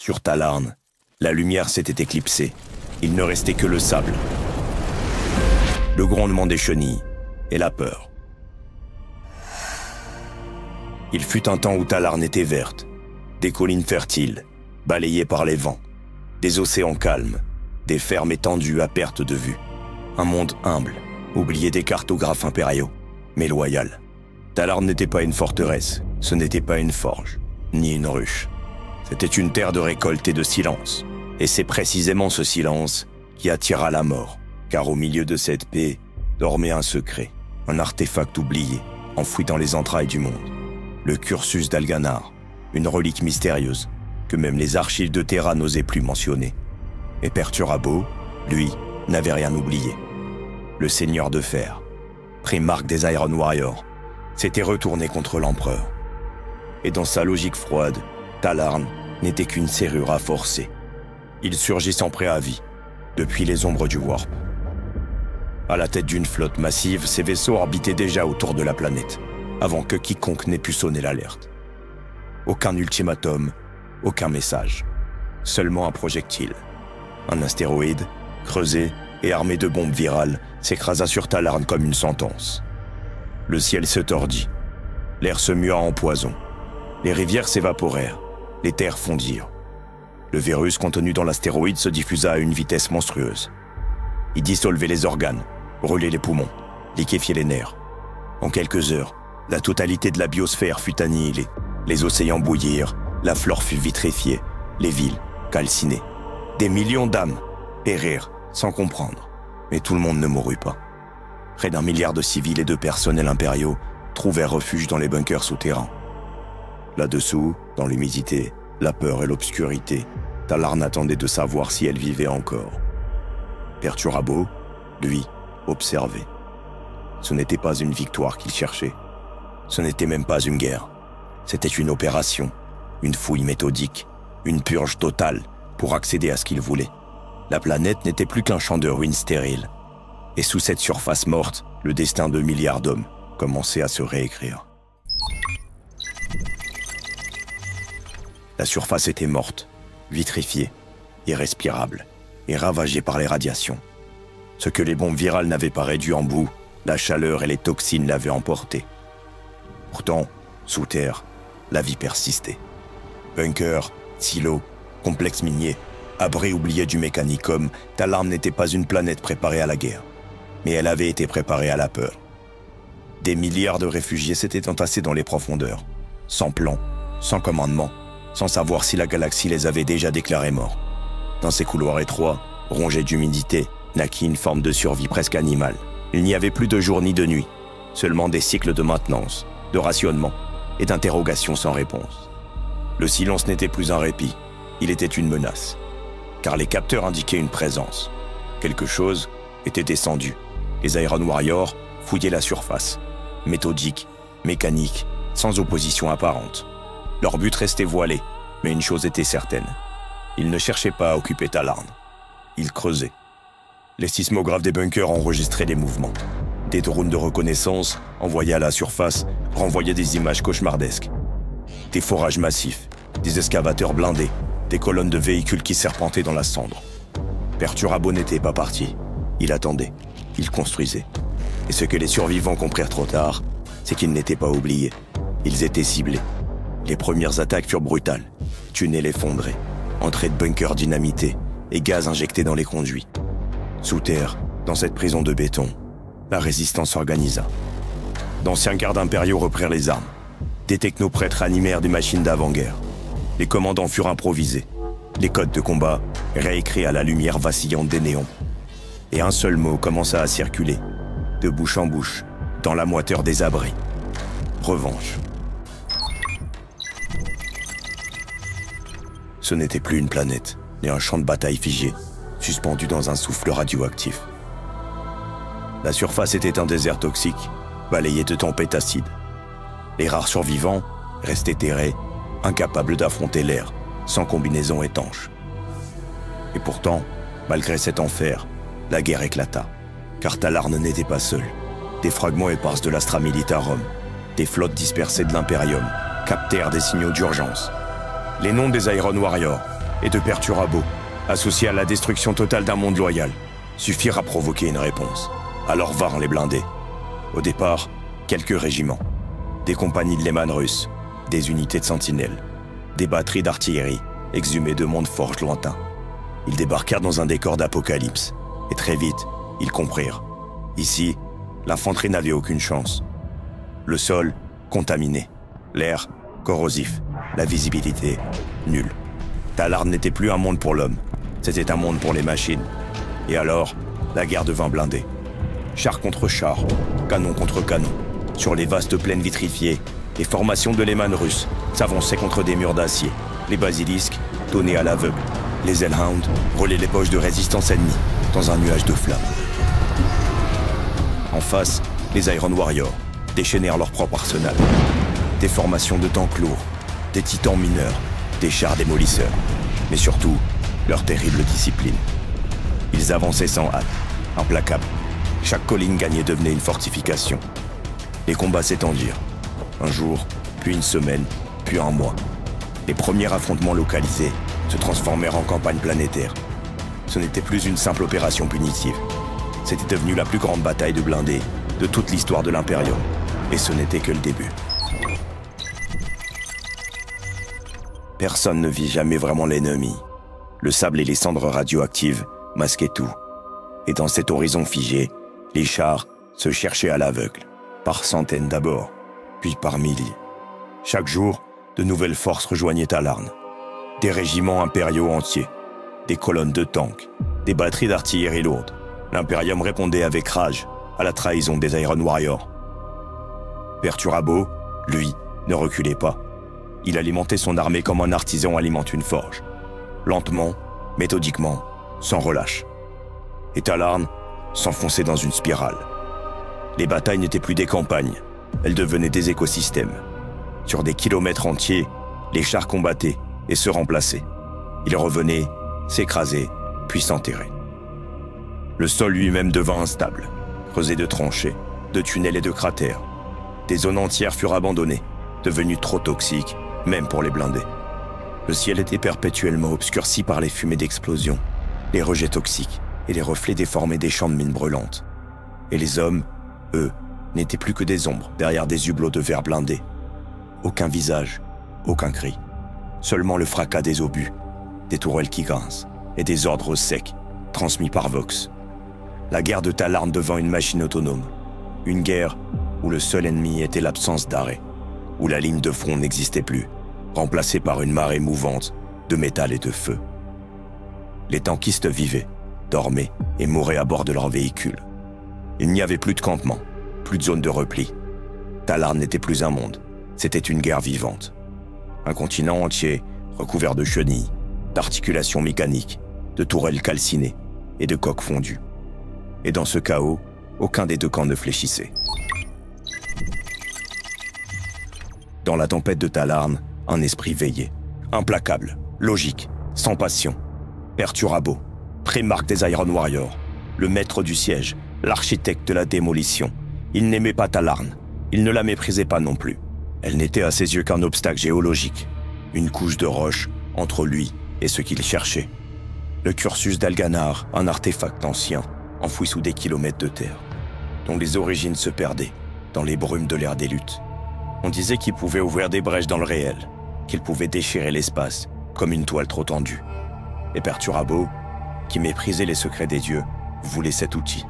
Sur Talarn, la lumière s'était éclipsée. Il ne restait que le sable, le grondement des chenilles et la peur. Il fut un temps où Talarn était verte, des collines fertiles, balayées par les vents, des océans calmes, des fermes étendues à perte de vue. Un monde humble, oublié des cartographes impériaux, mais loyal. Talarn n'était pas une forteresse, ce n'était pas une forge, ni une ruche. C'était une terre de récolte et de silence. Et c'est précisément ce silence qui attira la mort, car au milieu de cette paix dormait un secret, un artefact oublié, enfoui dans les entrailles du monde. Le cursus d'Alganar, une relique mystérieuse que même les archives de Terra n'osaient plus mentionner. Et Perturabo, lui, n'avait rien oublié. Le seigneur de fer, primarque des Iron Warriors, s'était retourné contre l'empereur. Et dans sa logique froide, Talarn n'était qu'une serrure à forcer. Il surgit sans préavis, depuis les ombres du Warp. À la tête d'une flotte massive, ses vaisseaux orbitaient déjà autour de la planète, avant que quiconque n'ait pu sonner l'alerte. Aucun ultimatum, aucun message. Seulement un projectile. Un astéroïde, creusé et armé de bombes virales, s'écrasa sur Talarn comme une sentence. Le ciel se tordit. L'air se mua en poison. Les rivières s'évaporèrent. Les terres fondirent. Le virus contenu dans l'astéroïde se diffusa à une vitesse monstrueuse. Il dissolvait les organes, brûlait les poumons, liquéfiait les nerfs. En quelques heures, la totalité de la biosphère fut annihilée. Les océans bouillirent, la flore fut vitréfiée, les villes calcinées. Des millions d'âmes périrent sans comprendre. Mais tout le monde ne mourut pas. Près d'1 milliard de civils et de personnels impériaux trouvèrent refuge dans les bunkers souterrains. Là-dessous, dans l'humidité, la peur et l'obscurité, Talarn attendait de savoir si elle vivait encore. Perturabo, lui, observait. Ce n'était pas une victoire qu'il cherchait. Ce n'était même pas une guerre. C'était une opération, une fouille méthodique, une purge totale pour accéder à ce qu'il voulait. La planète n'était plus qu'un champ de ruines stériles. Et sous cette surface morte, le destin de milliards d'hommes commençait à se réécrire. La surface était morte, vitrifiée, irrespirable et ravagée par les radiations. Ce que les bombes virales n'avaient pas réduit en boue, la chaleur et les toxines l'avaient emporté. Pourtant, sous terre, la vie persistait. Bunkers, silos, complexes miniers, abris oubliés du mécanicum, Talarn n'était pas une planète préparée à la guerre. Mais elle avait été préparée à la peur. Des milliards de réfugiés s'étaient entassés dans les profondeurs, sans plan, sans commandement, sans savoir si la galaxie les avait déjà déclarés morts. Dans ces couloirs étroits, rongés d'humidité, naquit une forme de survie presque animale. Il n'y avait plus de jour ni de nuit, seulement des cycles de maintenance, de rationnement et d'interrogations sans réponse. Le silence n'était plus un répit, il était une menace. Car les capteurs indiquaient une présence. Quelque chose était descendu. Les Iron Warriors fouillaient la surface. Méthodique, mécanique, sans opposition apparente. Leur but restait voilé, mais une chose était certaine. Ils ne cherchaient pas à occuper Talarn. Ils creusaient. Les sismographes des bunkers enregistraient les mouvements. Des drones de reconnaissance, envoyés à la surface, renvoyaient des images cauchemardesques. Des forages massifs, des excavateurs blindés, des colonnes de véhicules qui serpentaient dans la cendre. Perturabo n'était pas parti. Il attendait. Il construisait. Et ce que les survivants comprirent trop tard, c'est qu'ils n'étaient pas oubliés. Ils étaient ciblés. Les premières attaques furent brutales. Tunnels effondrés, entrées de bunkers dynamités et gaz injectés dans les conduits. Sous terre, dans cette prison de béton, la résistance s'organisa. D'anciens gardes impériaux reprirent les armes. Des technoprêtres animèrent des machines d'avant-guerre. Les commandants furent improvisés. Les codes de combat réécrits à la lumière vacillante des néons. Et un seul mot commença à circuler, de bouche en bouche, dans la moiteur des abris. Revanche. Ce n'était plus une planète, mais un champ de bataille figé, suspendu dans un souffle radioactif. La surface était un désert toxique, balayé de tempêtes acides. Les rares survivants restaient terrés, incapables d'affronter l'air, sans combinaison étanche. Et pourtant, malgré cet enfer, la guerre éclata, car Talarn n'était pas seul. Des fragments épars de l'Astra Militarum, des flottes dispersées de l'Imperium, captèrent des signaux d'urgence. Les noms des Iron Warriors, et de Perturabo, associés à la destruction totale d'un monde loyal, suffirent à provoquer une réponse. Alors vinrent les blindés. Au départ, quelques régiments, des compagnies de Lehman russes, des unités de sentinelles, des batteries d'artillerie exhumées de mondes forges lointains. Ils débarquèrent dans un décor d'apocalypse, et très vite, ils comprirent. Ici, l'infanterie n'avait aucune chance. Le sol, contaminé. L'air, corrosif. La visibilité, nulle. Talarn n'était plus un monde pour l'homme, c'était un monde pour les machines. Et alors, la guerre devint blindée. Char contre char, canon contre canon. Sur les vastes plaines vitrifiées, les formations de Lehman russes s'avançaient contre des murs d'acier. Les basilisques tonnaient à l'aveugle. Les Hellhounds relaient les poches de résistance ennemie dans un nuage de flammes. En face, les Iron Warriors déchaînèrent leur propre arsenal. Des formations de tanks lourds, des titans mineurs, des chars démolisseurs, mais surtout, leur terrible discipline. Ils avançaient sans hâte, implacables. Chaque colline gagnée devenait une fortification. Les combats s'étendirent. Un jour, puis une semaine, puis un mois. Les premiers affrontements localisés se transformèrent en campagne planétaire. Ce n'était plus une simple opération punitive. C'était devenu la plus grande bataille de blindés de toute l'histoire de l'Imperium. Et ce n'était que le début. Personne ne vit jamais vraiment l'ennemi. Le sable et les cendres radioactives masquaient tout. Et dans cet horizon figé, les chars se cherchaient à l'aveugle, par centaines d'abord, puis par milliers. Chaque jour, de nouvelles forces rejoignaient Talarn. Des régiments impériaux entiers, des colonnes de tanks, des batteries d'artillerie lourde. L'Imperium répondait avec rage à la trahison des Iron Warriors. Perturabo, lui, ne reculait pas. Il alimentait son armée comme un artisan alimente une forge. Lentement, méthodiquement, sans relâche. Et Talarn s'enfonçait dans une spirale. Les batailles n'étaient plus des campagnes, elles devenaient des écosystèmes. Sur des kilomètres entiers, les chars combattaient et se remplaçaient. Ils revenaient, s'écrasaient, puis s'enterraient. Le sol lui-même devint instable, creusé de tranchées, de tunnels et de cratères. Des zones entières furent abandonnées, devenues trop toxiques, même pour les blindés. Le ciel était perpétuellement obscurci par les fumées d'explosions, les rejets toxiques et les reflets déformés des champs de mines brûlantes. Et les hommes, eux, n'étaient plus que des ombres derrière des hublots de verre blindés. Aucun visage, aucun cri. Seulement le fracas des obus, des tourelles qui grincent et des ordres secs, transmis par Vox. La guerre de Talarn devint une machine autonome. Une guerre où le seul ennemi était l'absence d'arrêt, où la ligne de front n'existait plus, remplacée par une marée mouvante de métal et de feu. Les tankistes vivaient, dormaient et mouraient à bord de leurs véhicules. Il n'y avait plus de campement, plus de zone de repli. Talarn n'était plus un monde, c'était une guerre vivante. Un continent entier recouvert de chenilles, d'articulations mécaniques, de tourelles calcinées et de coques fondues. Et dans ce chaos, aucun des deux camps ne fléchissait. Dans la tempête de Talarn, un esprit veillait. Implacable, logique, sans passion. Perturabo, prémarque des Iron Warriors, le maître du siège, l'architecte de la démolition. Il n'aimait pas Talarn, il ne la méprisait pas non plus. Elle n'était à ses yeux qu'un obstacle géologique, une couche de roche entre lui et ce qu'il cherchait. Le cursus d'Alganar, un artefact ancien, enfoui sous des kilomètres de terre, dont les origines se perdaient dans les brumes de l'ère des luttes. On disait qu'il pouvait ouvrir des brèches dans le réel, qu'il pouvait déchirer l'espace comme une toile trop tendue. Et Perturabo, qui méprisait les secrets des dieux, voulait cet outil.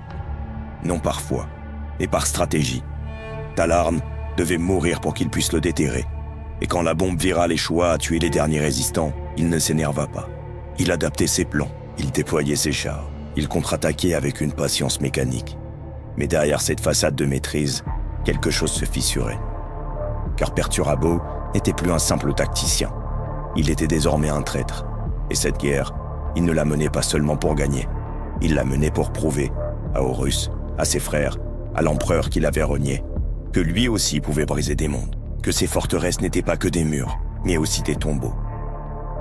Non par foi, mais par stratégie. Talarn devait mourir pour qu'il puisse le déterrer. Et quand la bombe virale échoua à tuer les derniers résistants, il ne s'énerva pas. Il adaptait ses plans, il déployait ses chars, il contre-attaquait avec une patience mécanique. Mais derrière cette façade de maîtrise, quelque chose se fissurait. Car Perturabo n'était plus un simple tacticien. Il était désormais un traître. Et cette guerre, il ne la menait pas seulement pour gagner. Il la menait pour prouver à Horus, à ses frères, à l'empereur qui l'avait renié, que lui aussi pouvait briser des mondes, que ses forteresses n'étaient pas que des murs, mais aussi des tombeaux.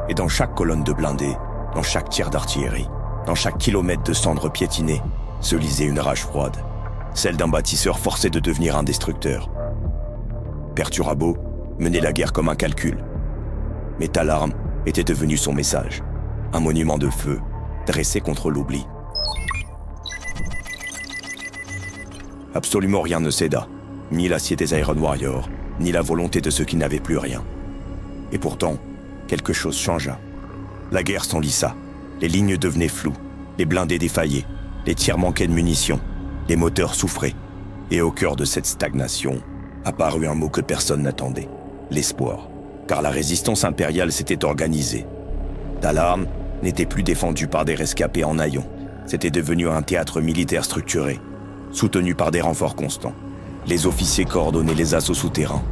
Et dans chaque colonne de blindés, dans chaque tir d'artillerie, dans chaque kilomètre de cendres piétinées, se lisait une rage froide, celle d'un bâtisseur forcé de devenir un destructeur. Perturabo menait la guerre comme un calcul. Mais Talarn était devenu son message. un monument de feu, dressé contre l'oubli. Absolument rien ne céda, ni l'acier des Iron Warriors, ni la volonté de ceux qui n'avaient plus rien. Et pourtant, quelque chose changea. La guerre s'enlissa, les lignes devenaient floues, les blindés défaillaient, les tirs manquaient de munitions, les moteurs souffraient. Et au cœur de cette stagnation, apparut un mot que personne n'attendait, l'espoir. Car la résistance impériale s'était organisée. Talarn n'était plus défendu par des rescapés en haillons. C'était devenu un théâtre militaire structuré, soutenu par des renforts constants. Les officiers coordonnaient les assauts souterrains.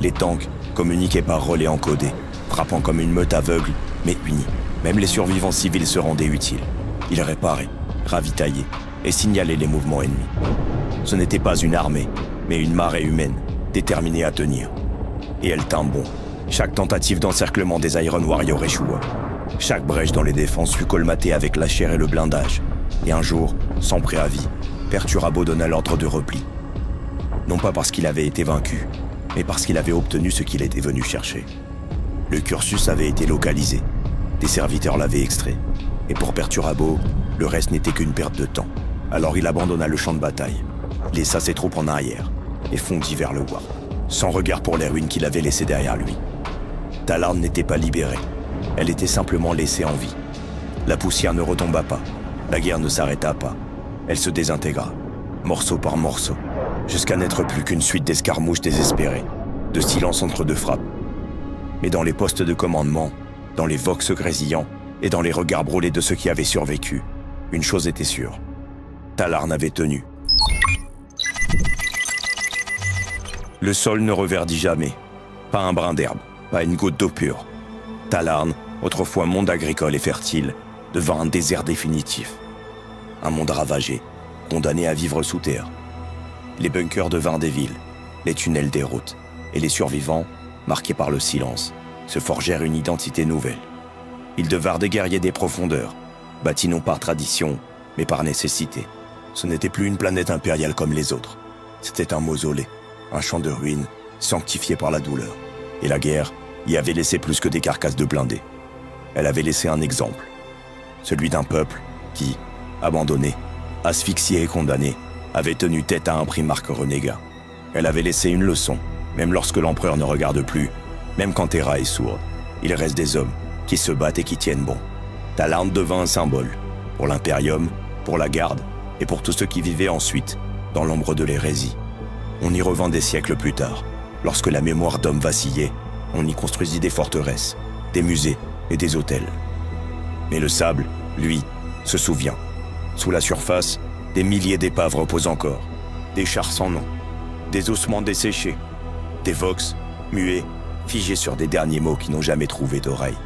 Les tanks communiquaient par relais encodés, frappant comme une meute aveugle, mais unie. Même les survivants civils se rendaient utiles. Ils réparaient, ravitaillaient et signalaient les mouvements ennemis. Ce n'était pas une armée, mais une marée humaine, déterminée à tenir. Et elle tint bon. Chaque tentative d'encerclement des Iron Warriors échoua. Chaque brèche dans les défenses fut colmatée avec la chair et le blindage. Et un jour, sans préavis, Perturabo donna l'ordre de repli. Non pas parce qu'il avait été vaincu, mais parce qu'il avait obtenu ce qu'il était venu chercher. Le cursus avait été localisé. Des serviteurs l'avaient extrait. Et pour Perturabo, le reste n'était qu'une perte de temps. Alors il abandonna le champ de bataille, laissa ses troupes en arrière et fondit vers le Warp, sans regard pour les ruines qu'il avait laissées derrière lui. Talarn n'était pas libérée, elle était simplement laissée en vie. La poussière ne retomba pas, la guerre ne s'arrêta pas, elle se désintégra, morceau par morceau, jusqu'à n'être plus qu'une suite d'escarmouches désespérées, de silence entre deux frappes. Mais dans les postes de commandement, dans les vox grésillants et dans les regards brûlés de ceux qui avaient survécu, une chose était sûre, Talarn avait tenu. Le sol ne reverdit jamais, pas un brin d'herbe, pas une goutte d'eau pure. Talarn, autrefois monde agricole et fertile, devint un désert définitif. Un monde ravagé, condamné à vivre sous terre. Les bunkers devinrent des villes, les tunnels des routes, et les survivants, marqués par le silence, se forgèrent une identité nouvelle. Ils devinrent des guerriers des profondeurs, bâtis non par tradition, mais par nécessité. Ce n'était plus une planète impériale comme les autres. C'était un mausolée, un champ de ruines, sanctifié par la douleur. Et la guerre y avait laissé plus que des carcasses de blindés. Elle avait laissé un exemple. Celui d'un peuple qui, abandonné, asphyxié et condamné, avait tenu tête à un primarque renégat. Elle avait laissé une leçon, même lorsque l'empereur ne regarde plus, même quand Terra est sourde. Il reste des hommes qui se battent et qui tiennent bon. Talarn devint un symbole, pour l'Imperium, pour la Garde, et pour tous ceux qui vivaient ensuite, dans l'ombre de l'hérésie. On y revint des siècles plus tard. Lorsque la mémoire d'homme vacillait, on y construisit des forteresses, des musées et des hôtels. Mais le sable, lui, se souvient. Sous la surface, des milliers d'épaves reposent encore. Des chars sans nom, des ossements desséchés, des vox, muets, figés sur des derniers mots qui n'ont jamais trouvé d'oreille.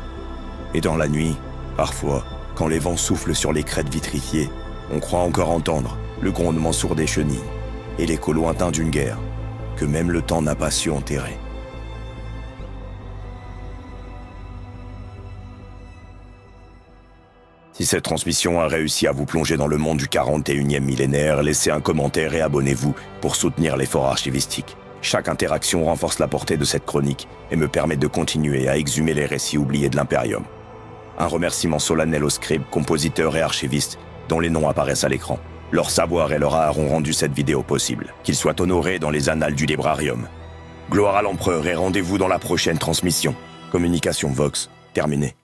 Et dans la nuit, parfois, quand les vents soufflent sur les crêtes vitrifiées, on croit encore entendre le grondement sourd des chenilles et l'écho lointain d'une guerre que même le temps n'a pas su enterrer. Si cette transmission a réussi à vous plonger dans le monde du 41e millénaire, laissez un commentaire et abonnez-vous pour soutenir l'effort archivistique. Chaque interaction renforce la portée de cette chronique et me permet de continuer à exhumer les récits oubliés de l'Imperium. Un remerciement solennel aux scribes, compositeurs et archivistes dont les noms apparaissent à l'écran. Leur savoir et leur art ont rendu cette vidéo possible. Qu'ils soient honorés dans les annales du Librarium. Gloire à l'Empereur et rendez-vous dans la prochaine transmission. Communication Vox, terminé.